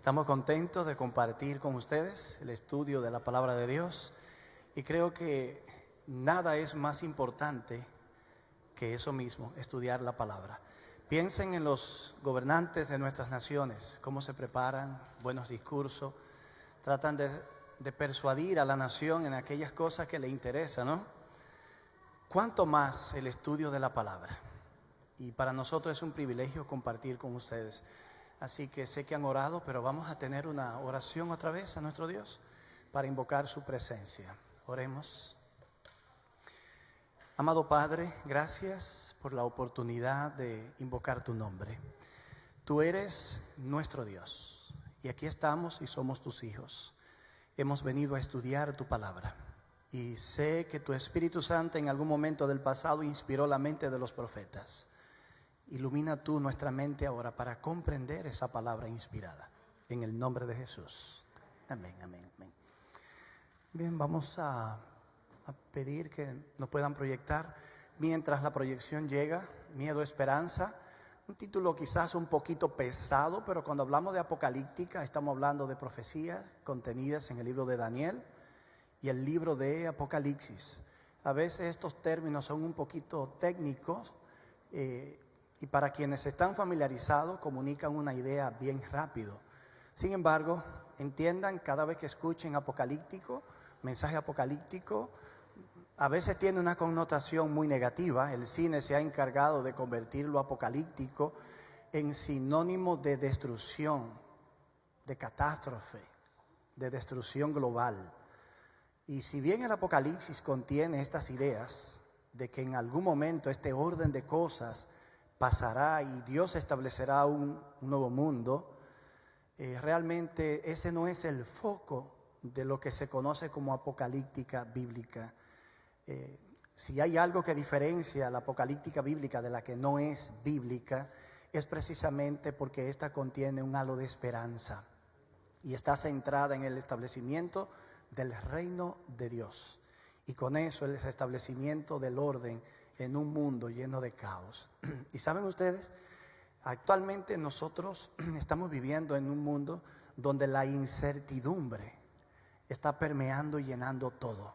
Estamos contentos de compartir con ustedes el estudio de la palabra de Dios y creo que nada es más importante que eso mismo, estudiar la palabra. Piensen en los gobernantes de nuestras naciones, cómo se preparan, buenos discursos, tratan de persuadir a la nación en aquellas cosas que le interesan, ¿no? ¿Cuánto más el estudio de la palabra? Y para nosotros es un privilegio compartir con ustedes. Así que sé que han orado, pero vamos a tener una oración otra vez a nuestro Dios para invocar su presencia. Oremos. Amado Padre, gracias por la oportunidad de invocar tu nombre. Tú eres nuestro Dios y aquí estamos y somos tus hijos. Hemos venido a estudiar tu palabra y sé que tu Espíritu Santo en algún momento del pasado inspiró la mente de los profetas. Ilumina tú nuestra mente ahora para comprender esa palabra inspirada. En el nombre de Jesús. Amén, amén, amén. Bien, vamos a pedir que nos puedan proyectar. Mientras la proyección llega, Miedo, Esperanza. Un título quizás un poquito pesado, pero cuando hablamos de apocalíptica estamos hablando de profecías contenidas en el libro de Daniel y el libro de Apocalipsis. A veces estos términos son un poquito técnicos, y para quienes están familiarizados comunican una idea bien rápido. Sin embargo, entiendan, cada vez que escuchen apocalíptico, mensaje apocalíptico, a veces tiene una connotación muy negativa. El cine se ha encargado de convertir lo apocalíptico en sinónimo de destrucción, de catástrofe, de destrucción global. Y si bien el Apocalipsis contiene estas ideas de que en algún momento este orden de cosas pasará y Dios establecerá un nuevo mundo, realmente ese no es el foco de lo que se conoce como apocalíptica bíblica. Si hay algo que diferencia la apocalíptica bíblica de la que no es bíblica, es precisamente porque esta contiene un halo de esperanza y está centrada en el establecimiento del reino de Dios, y con eso el restablecimiento del orden en un mundo lleno de caos. Y saben ustedes, actualmente nosotros estamos viviendo en un mundo donde la incertidumbre está permeando y llenando todo.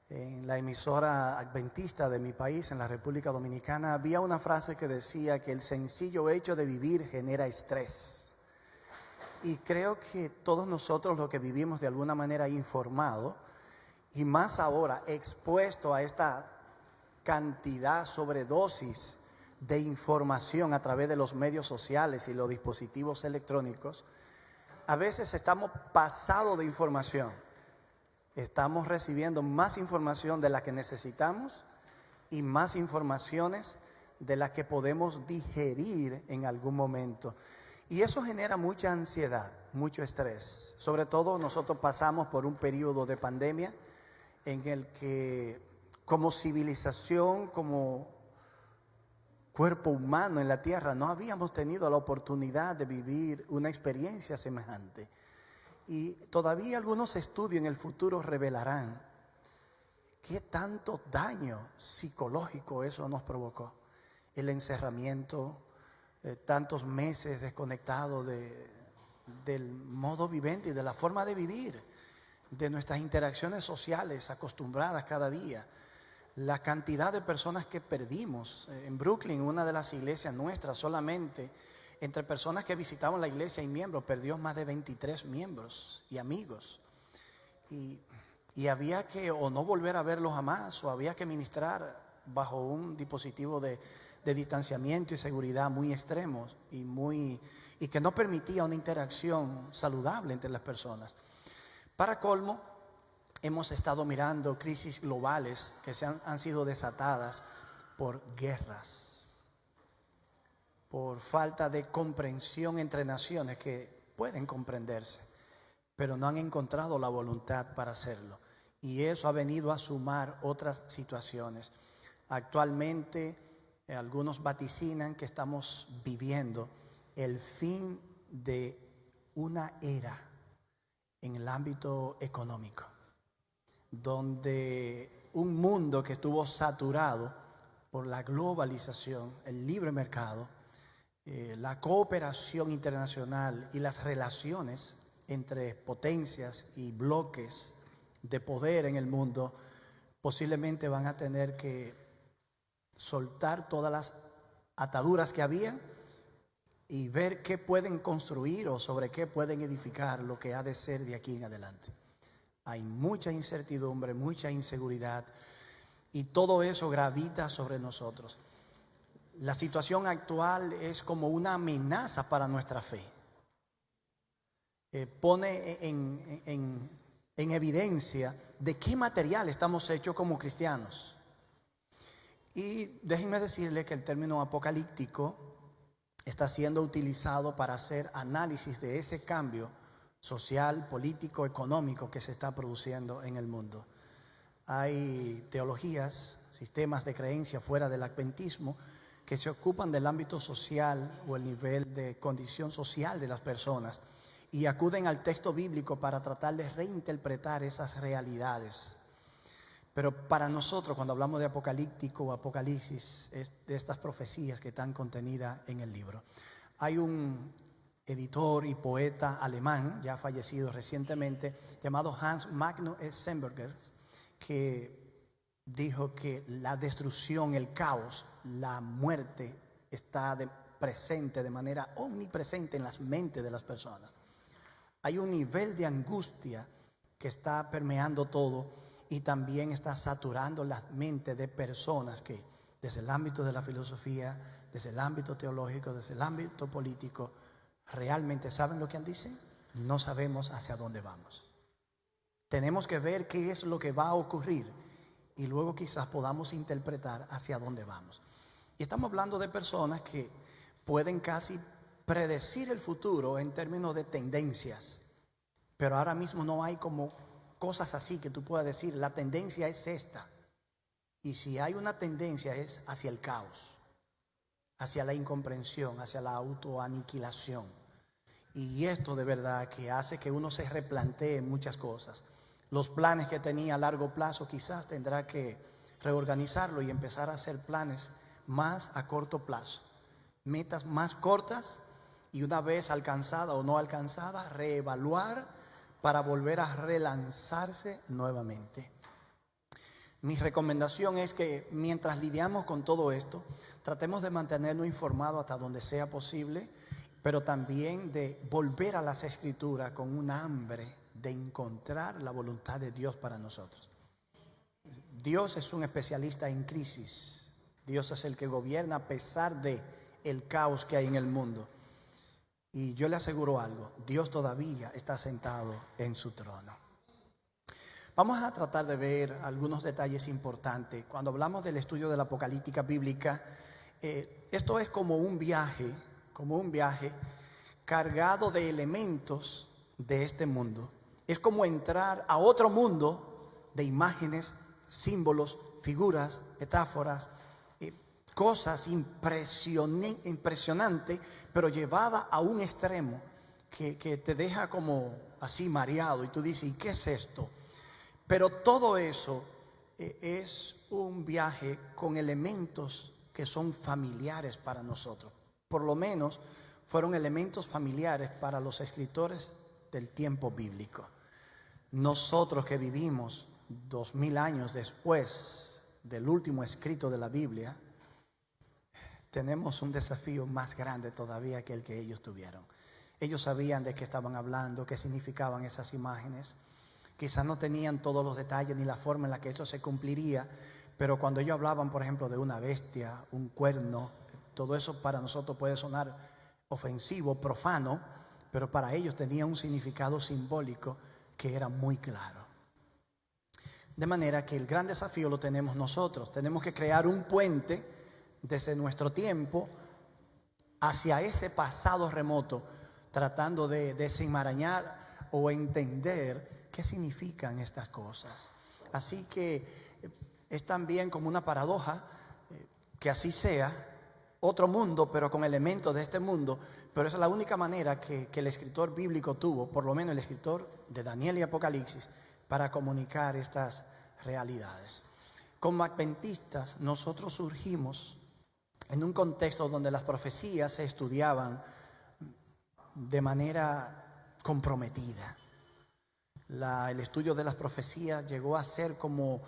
En la emisora adventista de mi país, en la República Dominicana, había una frase que decía que el sencillo hecho de vivir genera estrés. Y creo que todos nosotros los que vivimos de alguna manera informados, y más ahora expuesto a esta cantidad, sobredosis de información a través de los medios sociales y los dispositivos electrónicos, a veces estamos pasados de información. Estamos recibiendo más información de la que necesitamos y más informaciones de las que podemos digerir en algún momento. Y eso genera mucha ansiedad, mucho estrés. Sobre todo nosotros pasamos por un periodo de pandemia en el que como civilización, como cuerpo humano en la tierra, no habíamos tenido la oportunidad de vivir una experiencia semejante. Y todavía algunos estudios en el futuro revelarán qué tanto daño psicológico eso nos provocó. El encerramiento, tantos meses desconectados del modo viviente y de la forma de vivir, de nuestras interacciones sociales acostumbradas cada día. La cantidad de personas que perdimos. En Brooklyn, una de las iglesias nuestras, solamente entre personas que visitaban la iglesia y miembros, perdió más de 23 miembros y amigos. Y había que o no volver a verlos jamás, o había que ministrar bajo un dispositivo de distanciamiento y seguridad muy extremos y que no permitía una interacción saludable entre las personas. Para colmo, hemos estado mirando crisis globales que han sido desatadas por guerras, por falta de comprensión entre naciones que pueden comprenderse, pero no han encontrado la voluntad para hacerlo. Y eso ha venido a sumar otras situaciones. Actualmente, algunos vaticinan que estamos viviendo el fin de una era en el ámbito económico, donde un mundo que estuvo saturado por la globalización, el libre mercado, la cooperación internacional y las relaciones entre potencias y bloques de poder en el mundo posiblemente van a tener que soltar todas las ataduras que había y ver qué pueden construir o sobre qué pueden edificar lo que ha de ser de aquí en adelante. Hay mucha incertidumbre, mucha inseguridad y todo eso gravita sobre nosotros. La situación actual es como una amenaza para nuestra fe. Pone en evidencia de qué material estamos hechos como cristianos. Y déjenme decirle que el término apocalíptico está siendo utilizado para hacer análisis de ese cambio social, político, económico que se está produciendo en el mundo. Hay teologías, sistemas de creencia fuera del adventismo que se ocupan del ámbito social o el nivel de condición social de las personas y acuden al texto bíblico para tratar de reinterpretar esas realidades. Pero para nosotros, cuando hablamos de apocalíptico o apocalipsis, es de estas profecías que están contenidas en el libro. Hay un editor y poeta alemán, ya fallecido recientemente, llamado Hans Magnus Enzensberger, que dijo que la destrucción, el caos, la muerte está presente de manera omnipresente en las mentes de las personas. Hay un nivel de angustia que está permeando todo y también está saturando las mentes de personas que desde el ámbito de la filosofía, desde el ámbito teológico, desde el ámbito político, realmente saben lo que dicen. No sabemos hacia dónde vamos. Tenemos que ver qué es lo que va a ocurrir y luego quizás podamos interpretar hacia dónde vamos. Y estamos hablando de personas que pueden casi predecir el futuro en términos de tendencias, pero ahora mismo no hay como cosas así que tú puedas decir, la tendencia es esta. Y si hay una tendencia es hacia el caos, hacia la incomprensión, hacia la autoaniquilación. Y esto de verdad que hace que uno se replantee muchas cosas. Los planes que tenía a largo plazo quizás tendrá que reorganizarlo y empezar a hacer planes más a corto plazo. Metas más cortas y una vez alcanzada o no alcanzada, reevaluar para volver a relanzarse nuevamente. Mi recomendación es que mientras lidiamos con todo esto, tratemos de mantenernos informados hasta donde sea posible, pero también de volver a las Escrituras con un hambre de encontrar la voluntad de Dios para nosotros. Dios es un especialista en crisis. Dios es el que gobierna a pesar de el caos que hay en el mundo. Y yo le aseguro algo, Dios todavía está sentado en su trono. Vamos a tratar de ver algunos detalles importantes. Cuando hablamos del estudio de la apocalíptica bíblica, esto es como un viaje cargado de elementos de este mundo. Es como entrar a otro mundo de imágenes, símbolos, figuras, metáforas, cosas impresionantes, pero llevada a un extremo que te deja como así mareado y tú dices, ¿y qué es esto? Pero todo eso es un viaje con elementos que son familiares para nosotros. Por lo menos fueron elementos familiares para los escritores del tiempo bíblico. Nosotros que vivimos 2000 años después del último escrito de la Biblia, tenemos un desafío más grande todavía que el que ellos tuvieron. Ellos sabían de qué estaban hablando, qué significaban esas imágenes. Quizás no tenían todos los detalles ni la forma en la que eso se cumpliría, pero cuando ellos hablaban, por ejemplo, de una bestia, un cuerno, todo eso para nosotros puede sonar ofensivo, profano, pero para ellos tenía un significado simbólico que era muy claro. De manera que el gran desafío lo tenemos nosotros. Tenemos que crear un puente desde nuestro tiempo hacia ese pasado remoto, tratando de desenmarañar o entender qué significan estas cosas. Así que es también como una paradoja que así sea, otro mundo pero con elementos de este mundo, pero esa es la única manera que el escritor bíblico tuvo, por lo menos el escritor de Daniel y Apocalipsis, para comunicar estas realidades. Como adventistas nosotros surgimos en un contexto donde las profecías se estudiaban de manera comprometida. El estudio de las profecías llegó a ser como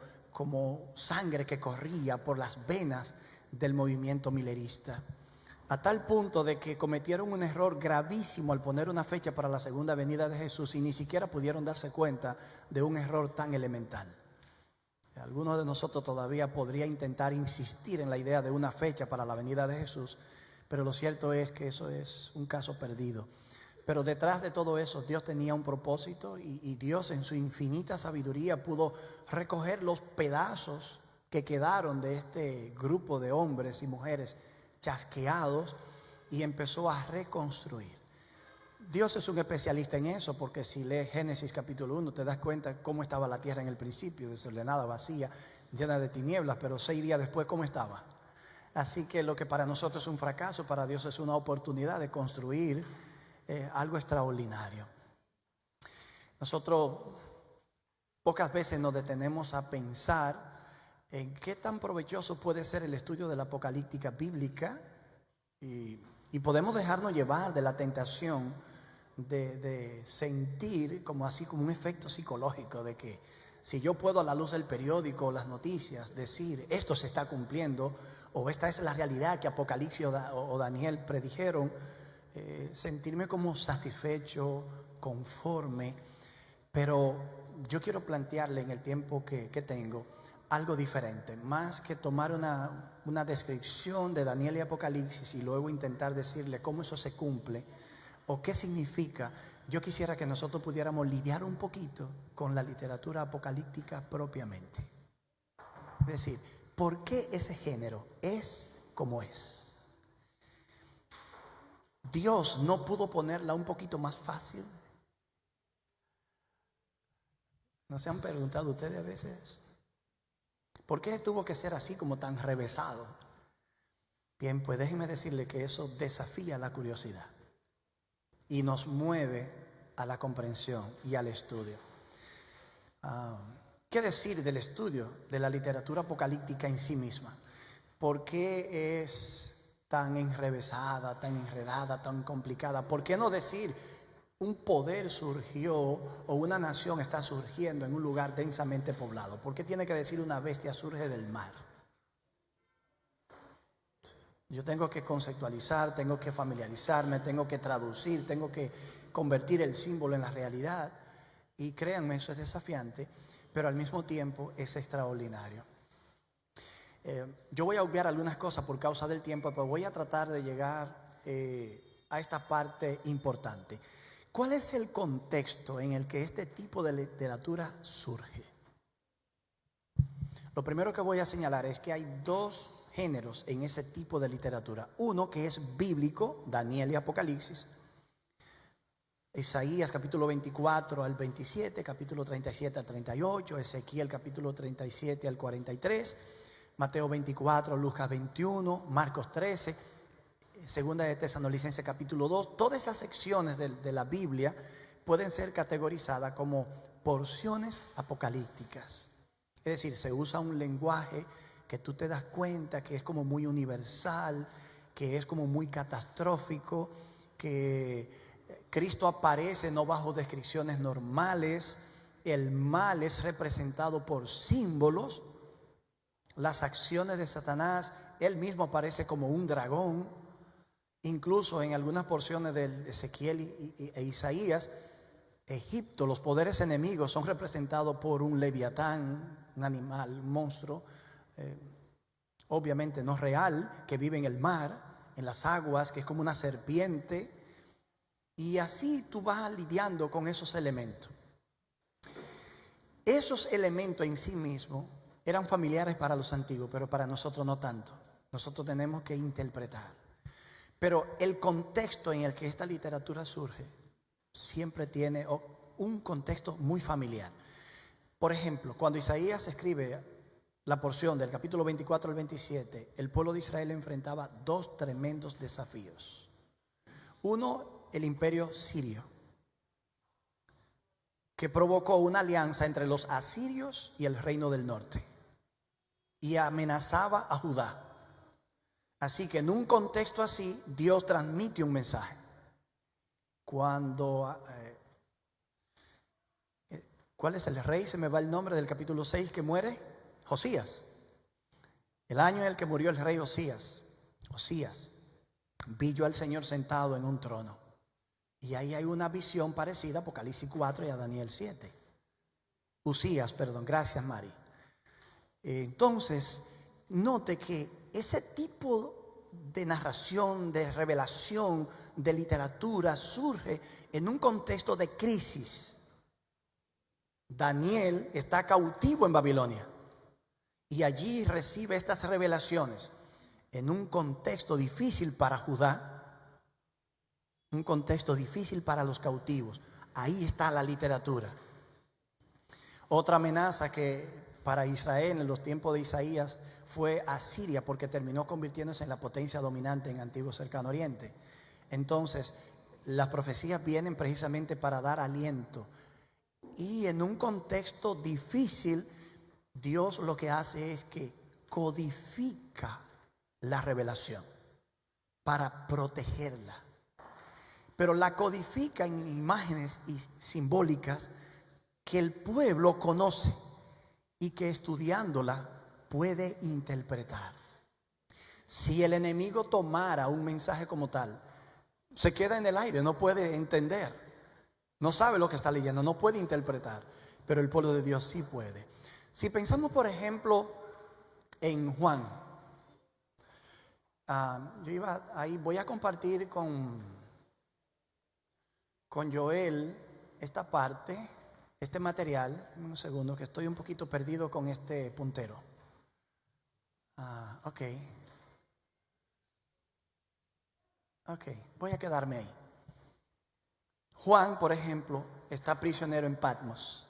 sangre que corría por las venas del movimiento milerista, a tal punto de que cometieron un error gravísimo al poner una fecha para la segunda venida de Jesús y ni siquiera pudieron darse cuenta de un error tan elemental. Algunos de nosotros todavía podría intentar insistir en la idea de una fecha para la venida de Jesús, pero lo cierto es que eso es un caso perdido. Pero detrás de todo eso Dios tenía un propósito y Dios en su infinita sabiduría pudo recoger los pedazos que quedaron de este grupo de hombres y mujeres chasqueados y empezó a reconstruir. Dios es un especialista en eso, porque si lees Génesis capítulo 1 te das cuenta cómo estaba la tierra en el principio, desordenada, vacía, llena de tinieblas, pero 6 días después ¿cómo estaba? Así que lo que para nosotros es un fracaso, para Dios es una oportunidad de construir algo extraordinario. Nosotros pocas veces nos detenemos a pensar en qué tan provechoso puede ser el estudio de la apocalíptica bíblica y podemos dejarnos llevar de la tentación de sentir como un efecto psicológico de que si yo puedo a la luz del periódico o las noticias decir esto se está cumpliendo o esta es la realidad que Apocalipsis o Daniel predijeron, sentirme como satisfecho, conforme. Pero yo quiero plantearle en el tiempo que tengo algo diferente, más que tomar una descripción de Daniel y Apocalipsis y luego intentar decirle cómo eso se cumple o qué significa. Yo quisiera que nosotros pudiéramos lidiar un poquito con la literatura apocalíptica propiamente. Es decir, ¿por qué ese género es como es? Dios no pudo ponerla un poquito más fácil. ¿No se han preguntado ustedes a veces? ¿Por qué tuvo que ser así como tan revesado? Bien, pues déjenme decirle que eso desafía la curiosidad y nos mueve a la comprensión y al estudio. ¿Qué decir del estudio de la literatura apocalíptica en sí misma? ¿Por qué es tan enrevesada, tan enredada, tan complicada? ¿Por qué no decir un poder surgió o una nación está surgiendo en un lugar densamente poblado? ¿Por qué tiene que decir una bestia surge del mar? Yo tengo que conceptualizar, tengo que familiarizarme, tengo que traducir, tengo que convertir el símbolo en la realidad. Y créanme, eso es desafiante, pero al mismo tiempo es extraordinario. Yo voy a obviar algunas cosas por causa del tiempo, pero voy a tratar de llegar a esta parte importante. ¿Cuál es el contexto en el que este tipo de literatura surge? Lo primero que voy a señalar es que hay dos géneros en ese tipo de literatura. Uno que es bíblico, Daniel y Apocalipsis. Isaías capítulo 24 al 27, capítulo 37 al 38, Ezequiel capítulo 37 al 43, Mateo 24, Lucas 21, Marcos 13, Segunda de Tesalonicenses capítulo 2. Todas esas secciones de la Biblia pueden ser categorizadas como porciones apocalípticas. Es decir, se usa un lenguaje que tú te das cuenta que es como muy universal, que es como muy catastrófico, que Cristo aparece no bajo descripciones normales, el mal es representado por símbolos, las acciones de Satanás, él mismo aparece como un dragón, incluso en algunas porciones de Ezequiel e Isaías, Egipto, los poderes enemigos son representados por un leviatán, un animal, un monstruo, obviamente no real, que vive en el mar, en las aguas, que es como una serpiente. Y así tú vas lidiando con esos elementos. Esos elementos en sí mismos eran familiares para los antiguos, pero para nosotros no tanto. Nosotros tenemos que interpretar. Pero el contexto en el que esta literatura surge siempre tiene un contexto muy familiar. Por ejemplo, cuando Isaías escribe la porción del capítulo 24 al 27, el pueblo de Israel enfrentaba dos tremendos desafíos. Uno, el imperio sirio, que provocó una alianza entre los asirios y el reino del norte y amenazaba a Judá. Así que en un contexto así, Dios transmite un mensaje. ¿Cuál es el rey? Se me va el nombre del capítulo 6 que muere. Josías. El año en el que murió el rey Josías. Vi yo al Señor sentado en un trono. Y ahí hay una visión parecida a Apocalipsis 4 y a Daniel 7. Gracias Mari. Entonces, note que ese tipo de narración, de revelación, de literatura surge en un contexto de crisis. Daniel está cautivo en Babilonia y allí recibe estas revelaciones en un contexto difícil para Judá, un contexto difícil para los cautivos. Ahí está la literatura. Otra amenaza que para Israel en los tiempos de Isaías fue Asiria, porque terminó convirtiéndose en la potencia dominante en Antiguo Cercano Oriente. Entonces, las profecías vienen precisamente para dar aliento. Y en un contexto difícil, Dios lo que hace es que codifica la revelación para protegerla. Pero la codifica en imágenes simbólicas que el pueblo conoce y que estudiándola puede interpretar. Si el enemigo tomara un mensaje como tal, se queda en el aire, no puede entender, no sabe lo que está leyendo, no puede interpretar, pero el pueblo de Dios sí puede. Si pensamos, por ejemplo, en Juan, voy a compartir con Joel esta parte, este material. Dame un segundo que estoy un poquito perdido con este puntero. Ok, voy a quedarme ahí. Juan, por ejemplo, está prisionero en Patmos.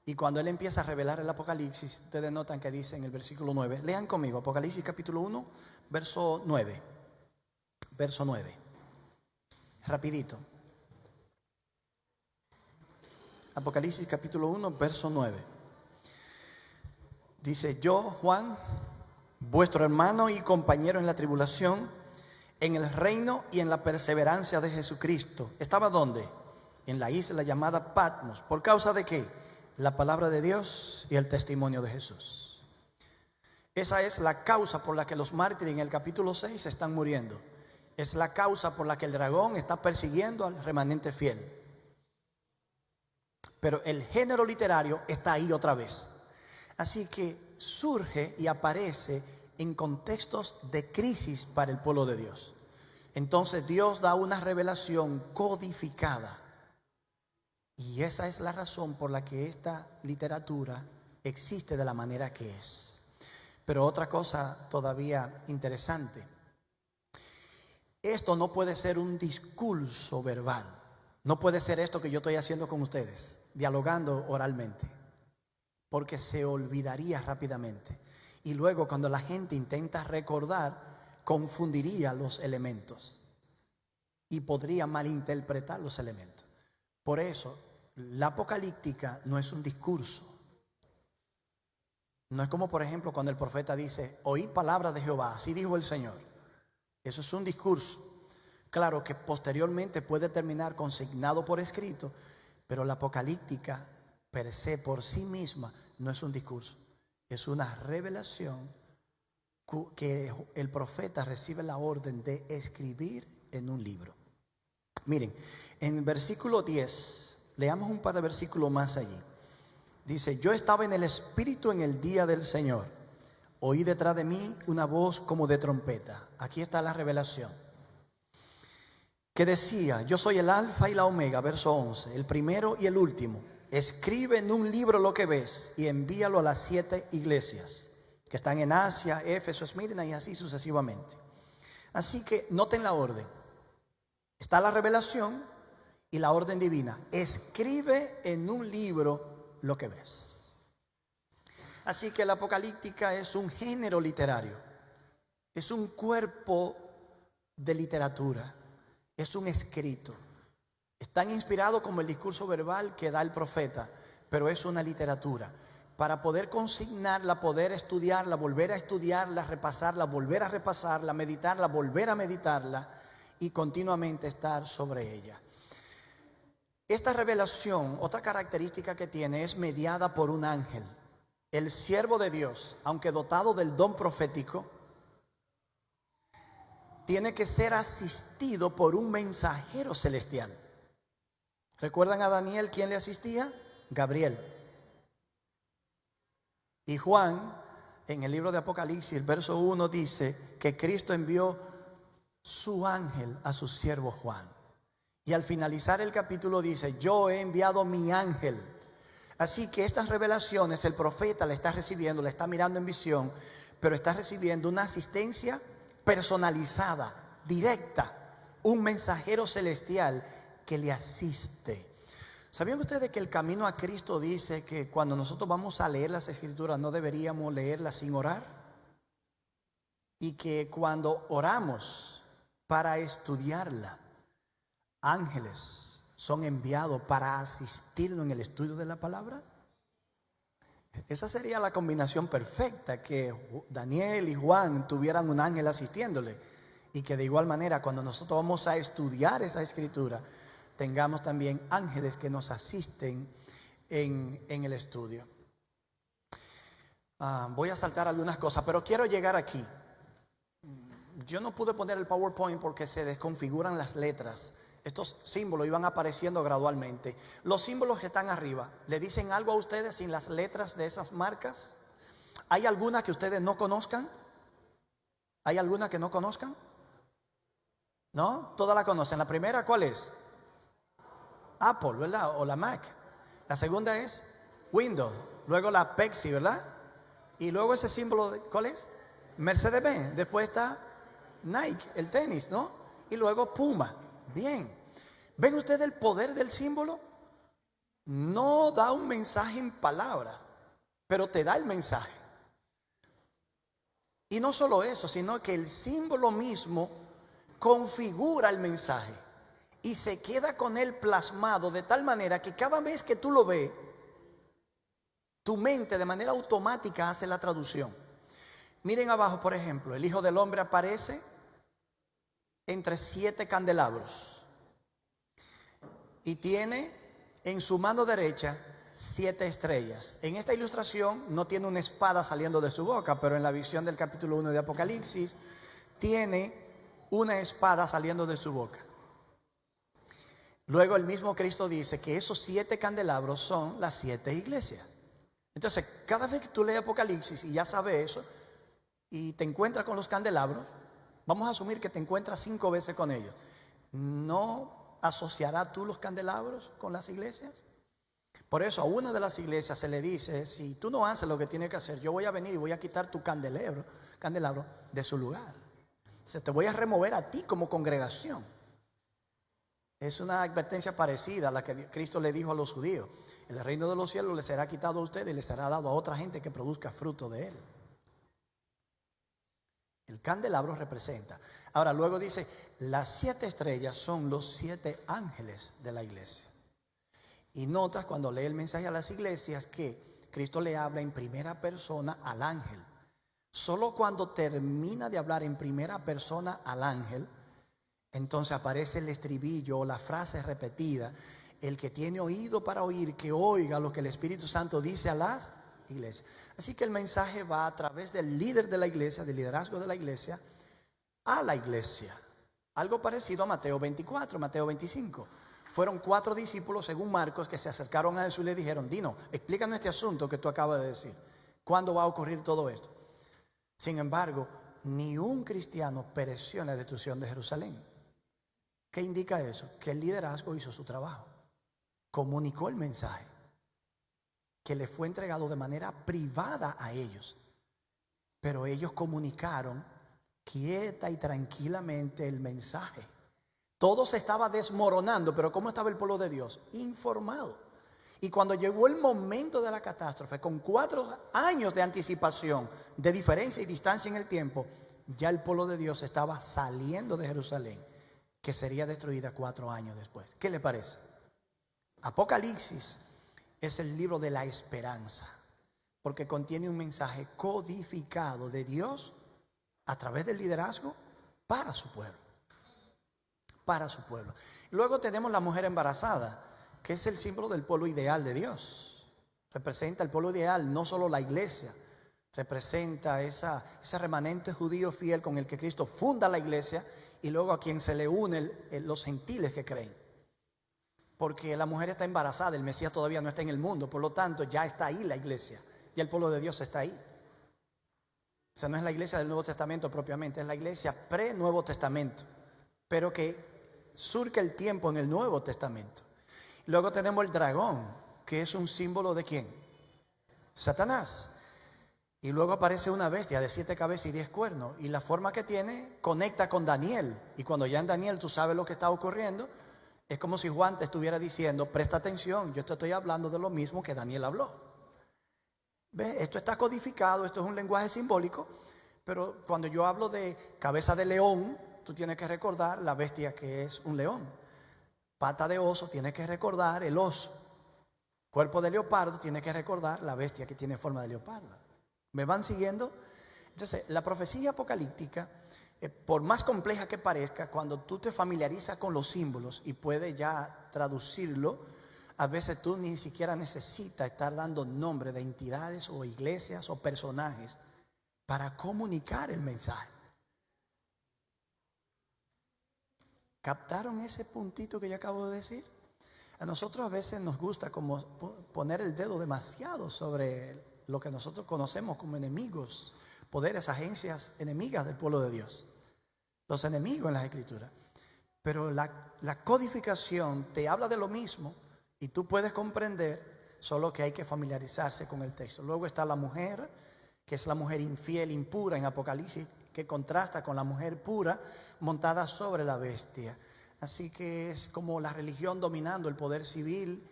Y cuando él empieza a revelar el Apocalipsis, ustedes notan que dice en el versículo 9. Lean conmigo, Apocalipsis capítulo 1, verso 9. Verso 9. Rapidito. Apocalipsis capítulo 1, verso 9. Dice: yo, Juan, vuestro hermano y compañero en la tribulación, en el reino y en la perseverancia de Jesucristo. ¿Estaba dónde? En la isla llamada Patmos. ¿Por causa de qué? La palabra de Dios y el testimonio de Jesús. Esa es la causa por la que los mártires en el capítulo 6 están muriendo. Es la causa por la que el dragón está persiguiendo al remanente fiel. Pero el género literario está ahí otra vez. Así que surge y aparece en contextos de crisis para el pueblo de Dios. Entonces Dios da una revelación codificada. Y esa es la razón por la que esta literatura existe de la manera que es. Pero otra cosa todavía interesante. Esto no puede ser un discurso verbal. No puede ser esto que yo estoy haciendo con ustedes, dialogando oralmente, porque se olvidaría rápidamente. Y luego cuando la gente intenta recordar, confundiría los elementos y podría malinterpretar los elementos. Por eso, la apocalíptica no es un discurso. No es como, por ejemplo, cuando el profeta dice: oíd palabra de Jehová, así dijo el Señor. Eso es un discurso. Claro que posteriormente puede terminar consignado por escrito, pero la apocalíptica per se, por sí misma, no es un discurso. Es una revelación que el profeta recibe la orden de escribir en un libro. Miren, en versículo 10, leamos un par de versículos más allí. Dice: yo estaba en el Espíritu en el día del Señor. Oí detrás de mí una voz como de trompeta. Aquí está la revelación. Que decía: yo soy el Alfa y la Omega, verso 11, el primero y el último. Escribe en un libro lo que ves y envíalo a las 7 iglesias que están en Asia, Éfeso, Esmirna y así sucesivamente. Así que noten la orden. Está la revelación y la orden divina. Escribe en un libro lo que ves. Así que la apocalíptica es un género literario. Es un cuerpo de literatura. Es un escrito. Es tan inspirado como el discurso verbal que da el profeta, pero es una literatura. para poder consignarla, poder estudiarla, volver a estudiarla, repasarla, volver a repasarla, meditarla, volver a meditarla y continuamente estar sobre ella. Esta revelación, otra característica que tiene, es mediada por un ángel. El siervo de Dios, aunque dotado del don profético, tiene que ser asistido por un mensajero celestial. ¿Recuerdan a Daniel quién le asistía? Gabriel. Y Juan, en el libro de Apocalipsis, el verso 1 dice que Cristo envió su ángel a su siervo Juan. Y al finalizar el capítulo dice, yo he enviado mi ángel. Así que estas revelaciones el profeta la está recibiendo, la está mirando en visión, pero está recibiendo una asistencia personalizada, directa, un mensajero celestial que le asiste. ¿Sabían ustedes que el camino a Cristo dice que cuando nosotros vamos a leer las Escrituras no deberíamos leerlas sin orar? Y que cuando oramos para estudiarla, ángeles son enviados para asistirnos en el estudio de la palabra. Esa sería la combinación perfecta, que Daniel y Juan tuvieran un ángel asistiéndole, y que de igual manera cuando nosotros vamos a estudiar esa escritura tengamos también ángeles que nos asisten en el estudio. Voy a saltar algunas cosas, pero quiero llegar aquí. Yo no pude poner el PowerPoint porque se desconfiguran las letras. Estos símbolos iban apareciendo gradualmente. Los símbolos que están arriba, ¿le dicen algo a ustedes sin las letras de esas marcas? ¿Hay alguna que ustedes no conozcan? ¿Hay alguna que no conozcan? ¿No? Todas la conocen. La primera, ¿cuál es? Apple, ¿verdad? O la Mac. La segunda es Windows. Luego la Pepsi, ¿verdad? Y luego ese símbolo, ¿cuál es? Mercedes-Benz. Después está Nike, el tenis, ¿no? Y luego Puma. Bien. ¿Ven ustedes el poder del símbolo? No da un mensaje en palabras, pero te da el mensaje. Y no solo eso, sino que el símbolo mismo configura el mensaje y se queda con él plasmado de tal manera que cada vez que tú lo ves, tu mente de manera automática hace la traducción. Miren abajo, por ejemplo, el Hijo del Hombre aparece entre 7 candelabros y tiene en su mano derecha 7 estrellas. En esta ilustración no tiene una espada saliendo de su boca, pero en la visión del capítulo 1 de Apocalipsis tiene una espada saliendo de su boca. Luego el mismo Cristo dice que esos 7 candelabros son las 7 iglesias. Entonces, cada vez que tú lees Apocalipsis y ya sabes eso, y te encuentras con los candelabros, vamos a asumir que te encuentras 5 veces con ellos. ¿No asociarás tú los candelabros con las iglesias? Por eso a una de las iglesias se le dice, si tú no haces lo que tienes que hacer, yo voy a venir y voy a quitar tu candelabro de su lugar. O sea, te voy a remover a ti como congregación. Es una advertencia parecida a la que Cristo le dijo a los judíos. El reino de los cielos les será quitado a ustedes y les será dado a otra gente que produzca fruto de él. El candelabro representa. Ahora luego dice, las 7 estrellas son los 7 ángeles de la iglesia. Y notas cuando lee el mensaje a las iglesias que Cristo le habla en primera persona al ángel. Solo cuando termina de hablar en primera persona al ángel, entonces aparece el estribillo o la frase repetida: el que tiene oído para oír, que oiga lo que el Espíritu Santo dice a las iglesias. Así que el mensaje va a través del líder de la iglesia, del liderazgo de la iglesia, a la iglesia. Algo parecido a Mateo 24, Mateo 25. Fueron 4 discípulos, según Marcos, que se acercaron a Jesús y le dijeron: Dinos, explícanos este asunto que tú acabas de decir. ¿Cuándo va a ocurrir todo esto? Sin embargo, ni un cristiano pereció en la destrucción de Jerusalén. ¿Qué indica eso? Que el liderazgo hizo su trabajo. Comunicó el mensaje que le fue entregado de manera privada a ellos. Pero ellos comunicaron quieta y tranquilamente el mensaje. Todo se estaba desmoronando, pero ¿cómo estaba el pueblo de Dios? Informado. Y cuando llegó el momento de la catástrofe, con 4 años de anticipación, de diferencia y distancia en el tiempo, ya el pueblo de Dios estaba saliendo de Jerusalén, que sería destruida 4 años después. ¿Qué le parece? Apocalipsis es el libro de la esperanza. porque contiene un mensaje codificado de Dios a través del liderazgo para su pueblo. Para su pueblo. Luego tenemos la mujer embarazada, que es el símbolo del pueblo ideal de Dios. Representa el pueblo ideal, no solo la iglesia, representa ese remanente judío fiel con el que Cristo funda la iglesia y luego a quien se le unen los gentiles que creen. Porque la mujer está embarazada, el Mesías todavía no está en el mundo, por lo tanto ya está ahí la iglesia, ya el pueblo de Dios está ahí. O sea, no es la iglesia del Nuevo Testamento propiamente, es la iglesia pre-Nuevo Testamento, pero que surca el tiempo en el Nuevo Testamento. Luego tenemos el dragón, que es un símbolo de ¿quién? Satanás. Y luego aparece una bestia de 7 cabezas y 10 cuernos. Y la forma que tiene conecta con Daniel. Y cuando ya en Daniel tú sabes lo que está ocurriendo, es como si Juan te estuviera diciendo, presta atención, yo te estoy hablando de lo mismo que Daniel habló. ¿Ves? Esto está codificado, esto es un lenguaje simbólico. Pero cuando yo hablo de cabeza de león, tú tienes que recordar la bestia que es un león. Pata de oso, tienes que recordar el oso. Cuerpo de leopardo, tienes que recordar la bestia que tiene forma de leopardo. ¿Me van siguiendo? Entonces, la profecía apocalíptica, por más compleja que parezca, cuando tú te familiarizas con los símbolos y puedes ya traducirlo, a veces tú ni siquiera necesitas estar dando nombre de entidades o iglesias o personajes para comunicar el mensaje. ¿Captaron ese puntito que yo acabo de decir? A nosotros a veces nos gusta como poner el dedo demasiado sobre lo que nosotros conocemos como enemigos, poderes, agencias enemigas del pueblo de Dios, los enemigos en las Escrituras. Pero la codificación te habla de lo mismo y tú puedes comprender, solo que hay que familiarizarse con el texto. Luego está la mujer, que es la mujer infiel, impura en Apocalipsis, que contrasta con la mujer pura montada sobre la bestia. Así que es como la religión dominando el poder civil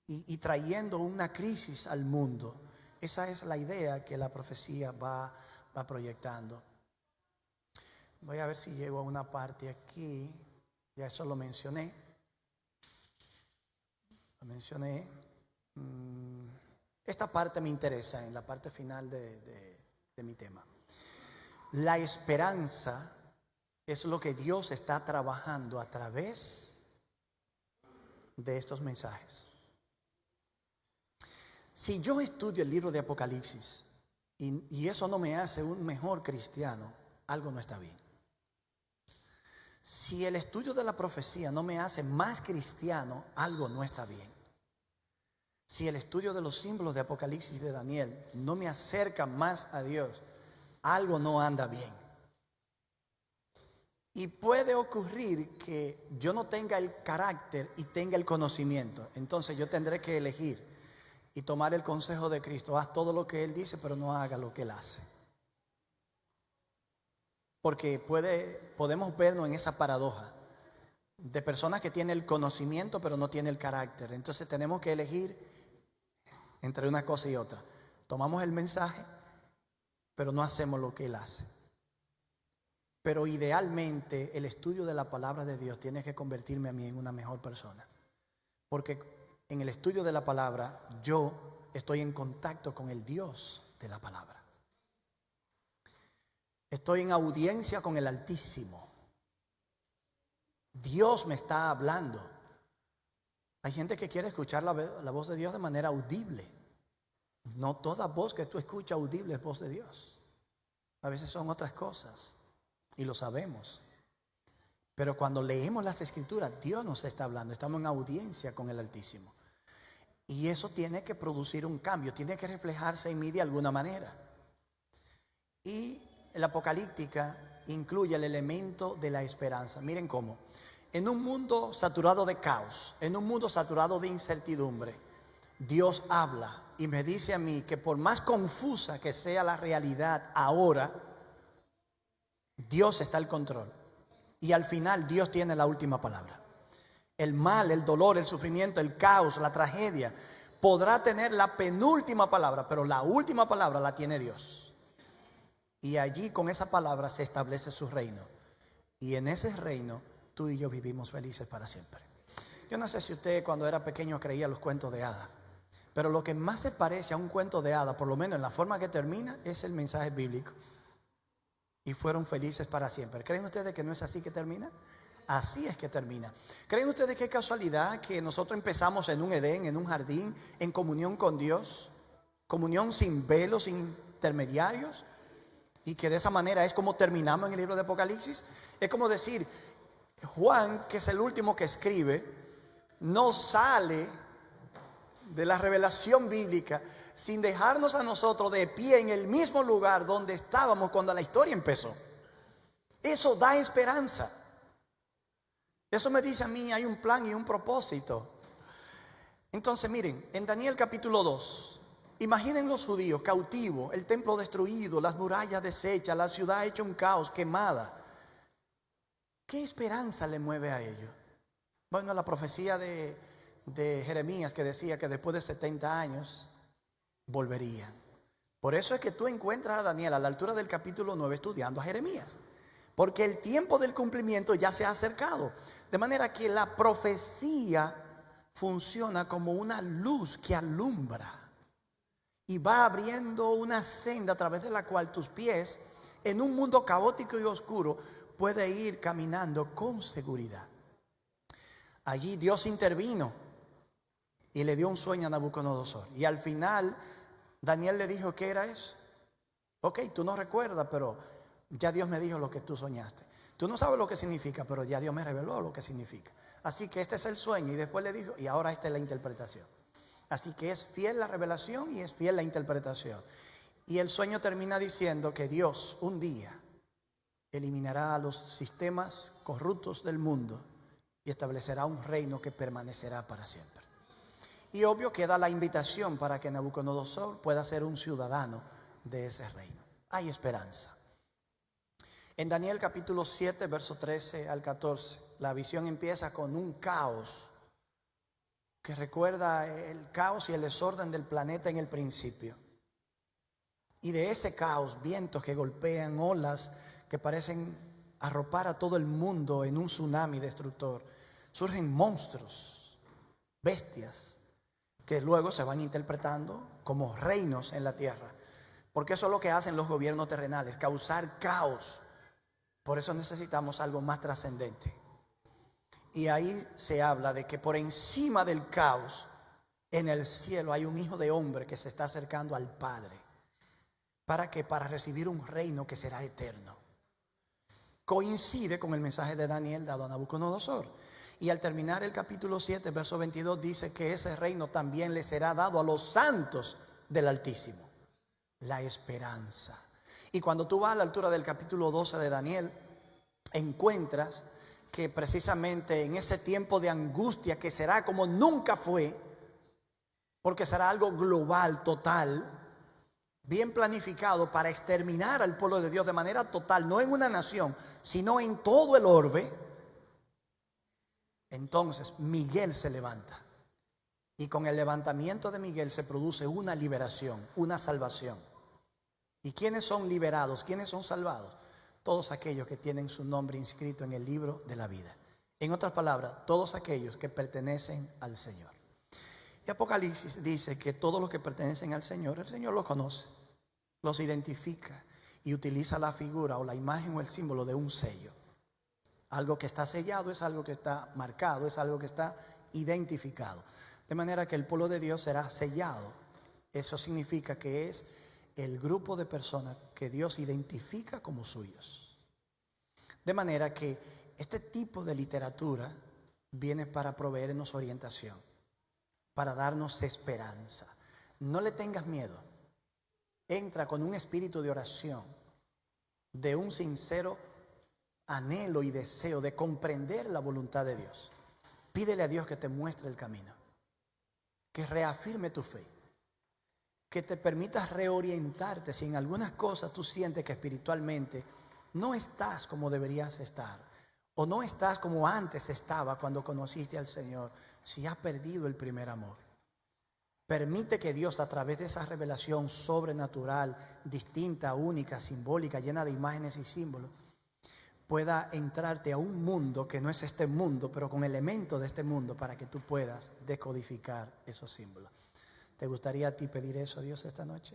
y trayendo una crisis al mundo. Esa es la idea que la profecía va proyectando. Voy a ver si llego a una parte aquí. Ya eso lo mencioné. Esta parte me interesa en la parte final de mi tema. La esperanza es lo que Dios está trabajando a través de estos mensajes. Si yo estudio el libro de Apocalipsis y eso no me hace un mejor cristiano, algo no está bien. Si el estudio de la profecía no me hace más cristiano, algo no está bien. Si el estudio de los símbolos de Apocalipsis de Daniel no me acerca más a Dios, algo no anda bien. Y puede ocurrir que yo no tenga el carácter y tenga el conocimiento. Entonces yo tendré que elegir y tomar el consejo de Cristo. Haz todo lo que Él dice, pero no haga lo que Él hace. Porque podemos vernos en esa paradoja de personas que tienen el conocimiento, pero no tienen el carácter. Entonces tenemos que elegir entre una cosa y otra. Tomamos el mensaje, pero no hacemos lo que Él hace. Pero idealmente el estudio de la palabra de Dios tiene que convertirme a mí en una mejor persona. Porque en el estudio de la palabra yo estoy en contacto con el Dios de la palabra. Estoy en audiencia con el Altísimo. Dios me está hablando. Hay gente que quiere escuchar la voz de Dios de manera audible. No toda voz que tú escuchas audible es voz de Dios. A veces son otras cosas. Y lo sabemos. Pero cuando leemos las Escrituras, Dios nos está hablando. Estamos en audiencia con el Altísimo. Y eso tiene que producir un cambio. Tiene que reflejarse en mí de alguna manera. Y la apocalíptica incluye el elemento de la esperanza. Miren cómo. En un mundo saturado de caos, en un mundo saturado de incertidumbre, Dios habla y me dice a mí que por más confusa que sea la realidad ahora, Dios está al control y al final Dios tiene la última palabra. El mal, el dolor, el sufrimiento, el caos, la tragedia podrá tener la penúltima palabra, pero la última palabra la tiene Dios. Y allí con esa palabra se establece su reino. Y en ese reino tú y yo vivimos felices para siempre. Yo no sé si usted cuando era pequeño creía los cuentos de hadas, Pero lo que más se parece a un cuento de hadas, por lo menos en la forma que termina, es el mensaje bíblico. Y fueron felices para siempre. ¿Creen ustedes que no es así que termina? Así es que termina. ¿Creen ustedes que es casualidad que nosotros empezamos en un Edén, en un jardín, en comunión con Dios? Comunión sin velos, sin intermediarios. Y que de esa manera es como terminamos en el libro de Apocalipsis. Es como decir, Juan, que es el último que escribe, no sale de la revelación bíblica sin dejarnos a nosotros de pie en el mismo lugar donde estábamos cuando la historia empezó. Eso da esperanza. Eso me dice a mí, hay un plan y un propósito. Entonces miren, en Daniel capítulo 2, imaginen los judíos cautivos, el templo destruido, las murallas deshechas, la ciudad hecha un caos, quemada. ¿Qué esperanza le mueve a ellos? Bueno, la profecía de Jeremías que decía que después de 70 años volverían. Por eso es que tú encuentras a Daniel a la altura del capítulo 9 estudiando a Jeremías, porque el tiempo del cumplimiento ya se ha acercado. De manera que la profecía funciona como una luz que alumbra y va abriendo una senda a través de la cual tus pies, en un mundo caótico y oscuro, puede ir caminando con seguridad. Allí Dios intervino y le dio un sueño a Nabucodonosor. Y al final Daniel le dijo, ¿qué era eso? Ok, tú no recuerdas, pero ya Dios me dijo lo que tú soñaste. Tú no sabes lo que significa, pero ya Dios me reveló lo que significa. Así que este es el sueño. Y después le dijo, y ahora esta es la interpretación. Así que es fiel la revelación y es fiel la interpretación. Y el sueño termina diciendo que Dios un día eliminará a los sistemas corruptos del mundo y establecerá un reino que permanecerá para siempre. Y obvio queda la invitación para que Nabucodonosor pueda ser un ciudadano de ese reino. Hay esperanza. En Daniel capítulo 7, verso 13 al 14, la visión empieza con un caos que recuerda el caos y el desorden del planeta en el principio. Y de ese caos, vientos que golpean, olas que parecen arropar a todo el mundo en un tsunami destructor, surgen monstruos, bestias, que luego se van interpretando como reinos en la tierra. Porque eso es lo que hacen los gobiernos terrenales, causar caos. Por eso necesitamos algo más trascendente. Y ahí se habla de que por encima del caos, en el cielo hay un hijo de hombre que se está acercando al Padre. ¿Para qué? Para recibir un reino que será eterno. Coincide con el mensaje de Daniel dado a Nabucodonosor. Y al terminar el capítulo 7, verso 22, dice que ese reino también le será dado a los santos del Altísimo. La esperanza. Y cuando tú vas a la altura del capítulo 12 de Daniel, encuentras que precisamente en ese tiempo de angustia que será como nunca fue, porque será algo global, total, bien planificado para exterminar al pueblo de Dios de manera total, no en una nación, sino en todo el orbe. Entonces Miguel se levanta y con el levantamiento de Miguel se produce una liberación, una salvación. ¿Y quiénes son liberados? ¿Quiénes son salvados? Todos aquellos que tienen su nombre inscrito en el libro de la vida. En otras palabras, todos aquellos que pertenecen al Señor. Y Apocalipsis dice que todos los que pertenecen al Señor, el Señor los conoce, los identifica y utiliza la figura o la imagen o el símbolo de un sello. Algo que está sellado es algo que está marcado, es algo que está identificado. De manera que el pueblo de Dios será sellado. Eso significa que es el grupo de personas que Dios identifica como suyos. De manera que este tipo de literatura viene para proveernos orientación, para darnos esperanza. No le tengas miedo. Entra con un espíritu de oración, de un sincero anhelo y deseo de comprender la voluntad de Dios. Pídele a Dios que te muestre el camino, que reafirme tu fe, que te permita reorientarte si en algunas cosas tú sientes que espiritualmente no estás como deberías estar, o no estás como antes estaba cuando conociste al Señor, si has perdido el primer amor. Permite que Dios, a través de esa revelación sobrenatural, distinta, única, simbólica, llena de imágenes y símbolos, pueda entrarte a un mundo que no es este mundo, pero con elementos de este mundo, para que tú puedas decodificar esos símbolos. ¿Te gustaría a ti pedir eso a Dios esta noche?